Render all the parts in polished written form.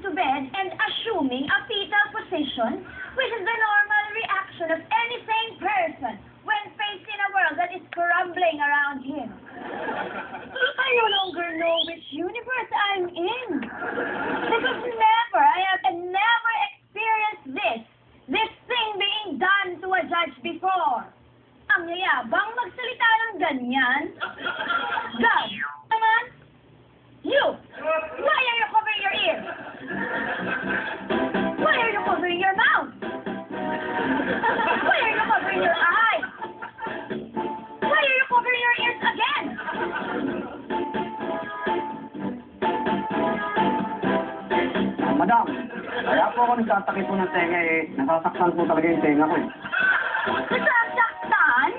into bed and assuming a fetal position, which is the normal reaction of any sane person when facing a world that is crumbling around him. I no longer know which universe I'm in. Because I have never experienced this thing being done to a judge before. Ang yayabang magsalita ng ganyan. God, naman, you, why are you covering your ears? Why are you covering your mouth? Why are you covering your eyes? Why are you covering your ears again? Madam, kaya po ako nagtatakip po ng tenga nasasaktan po talaga yung tenga ko Nasasaktan?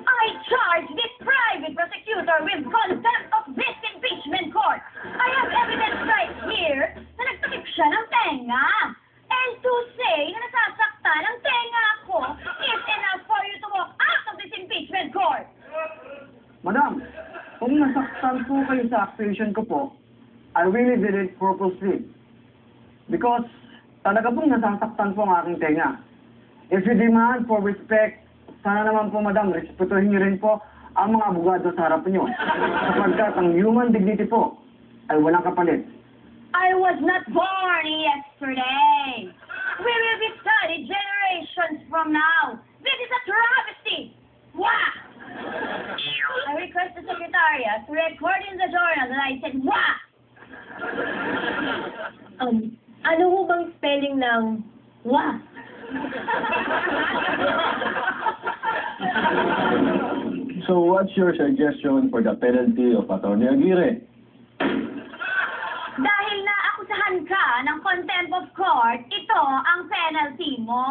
I charge this private prosecutor with contempt of this impeachment court. I have evidence right here na nagtakip siya ng tenga. And to say na nasasaktan ang tenga ko is enough for you to walk out of this impeachment court. Madam, kung nasaktan po kayo sa accusation ko po, I really did it purposely. Because talaga pong nasasaktan po ang aking tenga. If you demand for respect, sana naman po, madam, respetuhin niyo rin po ang mga abogado sa harap niyo. Sapagkat ang human dignity po ay walang kapalit. I was not born yesterday. We will be studied generations from now. This is a travesty. Wah! I request the Secretariat to record in the journal that I said, wah! Ano ho bang spelling ng wa? So what's your suggestion for the penalty of Atty. Aguirre? Dahil naakusahan ka ng contempt of court, ito ang penalty mo.